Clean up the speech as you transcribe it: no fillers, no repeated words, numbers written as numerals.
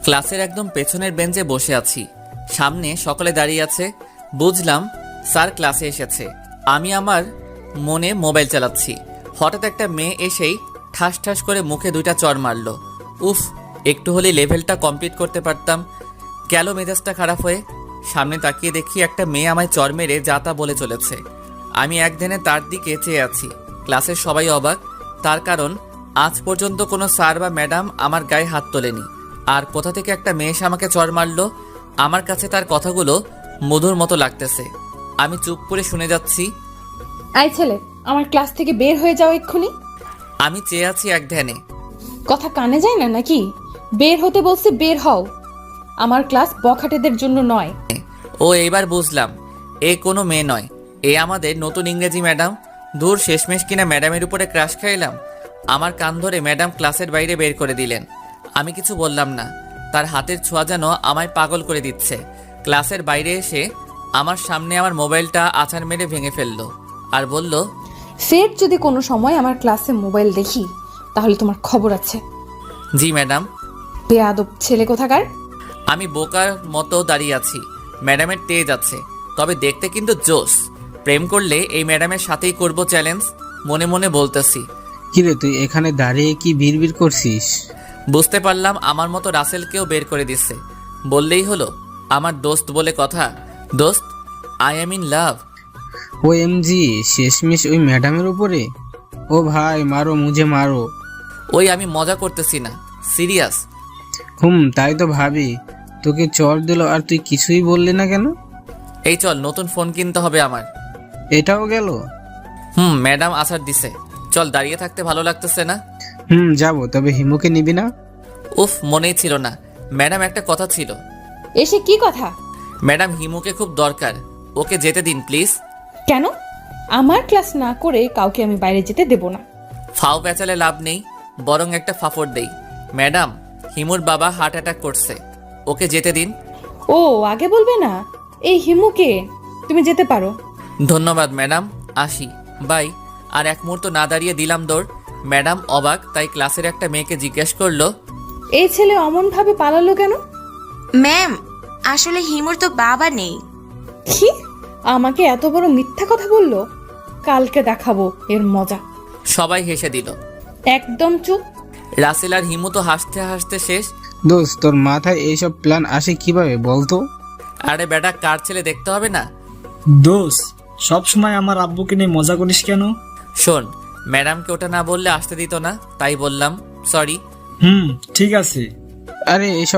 ক্লাসের একদম পেছনের বেঞ্চে বসে আছি, সামনে সকলে দাঁড়িয়ে আছে। বুঝলাম স্যার ক্লাসে এসেছে। আমি আমার মনে মোবাইল চালাচ্ছি, হঠাৎ একটা মেয়ে এসেই ঠাস ঠাস করে মুখে 2টা চড় মারলো। উফ, একটু হলে লেভেলটা কমপ্লিট করতে পারতাম। গেল মেজাজটা খারাপ হয়ে। সামনে তাকিয়ে দেখি একটা মেয়ে আমায় চড় মেরে যা তা বলে চলেছে। আমি একদিনে তার দিকে চেয়ে আছি। ক্লাসের সবাই অবাক, তার কারণ আজ পর্যন্ত কোনো স্যার বা ম্যাডাম আমার গায়ে হাত তোলেনি। আর কোথা থেকে একটা মেয়ে এসে আমাকে চড় মারলো। আমার কাছে তার কথাগুলো মধুর মতো লাগতেছে। আমি চুপ করে শুনে যাচ্ছি। আই ছেলে, আমার ক্লাস থেকে বের হয়ে যাও এক্ষুনি। আমি চেয়ে আছি এক ধ্যানে। কথা কানে যায় না নাকি? বের হতে বলছি, বের হও। আমার ক্লাস বখাটেদের জন্য নয়। ও এইবার বুঝলাম, এ কোনো মেয়ে নয়, এ আমাদের নতুন ইংরেজি ম্যাডাম। দূর, শেষমেশ কিনা ম্যাডামের উপরে ক্রাশ খাইলাম। আমার কান ধরে ম্যাডাম ক্লাসের বাইরে বের করে দিলেন। আমি কিছু বললাম না। তার হাতের ছোঁয়া যেন আমায় পাগল করে দিচ্ছে। ক্লাসের বাইরে এসে আমার সামনে আমার মোবাইলটা আছাড় মেরে ভেঙে ফেললো আর বলল, ফের যদি কোনো সময় আমার ক্লাসে মোবাইল দেখি তাহলে তোমার খবর আছে। জি ম্যাডাম। বেয়াদব ছেলে কোথাকার। আমি বোকার মতো দাঁড়িয়ে আছি। ম্যাডামের তেজ আছে, তবে দেখতে কিন্তু জোস। প্রেম করলে এই ম্যাডামের সাথেই করব চ্যালেঞ্জ, মনে মনে বলতেছি। কিরে, তুই এখানে দাঁড়িয়ে কি বিড়বিড় করছিস? বুঝতে পারলাম আমার মতো রাসেলকেও বের করে দিচ্ছে। বললেই হলো, আমার দোস্ত বলে কথা। দোস্ত, I am in love. O MG, শেষমেশ ওই ম্যাডামের উপরে? ও ভাই, মারো মুঝে মারো। ওই আমি মজা করতেছি না, সিরিয়াস। তাই তো ভাবি। তোকে চড় দিল আর তুই কিছুই বললি না কেন? এই চল, নতুন ফোন কিনতে হবে আমার। এটাও গেল? ম্যাডাম আসার দিছে। চল, দাঁড়িয়ে থাকতে ভালো লাগতেছে না। যাবো, তবে হিমুকে নিবি না? উফ, মনেই ছিল না। ম্যাডাম, একটা কথা ছিল। এসে কি কথা? ম্যাডাম, হিমুকে খুব দরকার, ওকে যেতে দিন প্লিজ। কেন? আমার ক্লাস না করে কাউকে আমি বাইরে যেতে দেব না। ফাও পেঁচালে লাভ নেই, বরং একটা ফাফড় দেই। ম্যাডাম, হিমুর বাবা হার্ট অ্যাটাক করছে, ওকে যেতে দিন। ও, আগে বলবে না? এই হিমুকে, তুমি যেতে পারো। ধন্যবাদ ম্যাডাম, আসি, বাই। আর এক মুহূর্ত না দাঁড়িয়ে দিলাম দৌড়। ম্যাডাম অবাক, তাই ক্লাসের একটা মেয়েকে জিজ্ঞেস করলো, এই ছেলে অমন ভাবে পালালো কেন? ম্যাম, আসলে হিমুর তো বাবা নেই। কি? আমাকে এত বড় মিথ্যা কথা বললো? কালকে দেখাবো এর মজা। সবাই হেসে দিল। একদম চুপ। রাসেল আর হিমু তো হাসতে হাসতে শেষ। দোস্ত, তোর মাথায় এইসব প্ল্যান আসে কিভাবে বলতো? আরে বেটা, কার ছেলে দেখতে হবে না? দোষ, সব সময় আমার আব্বুকে নিয়ে মজা করিস কেন? শোন, ম্যাডামকে ওটা না বললে আসতে দিত না, তাই বললাম। সরি। ঠিক আছে। আরে এইসব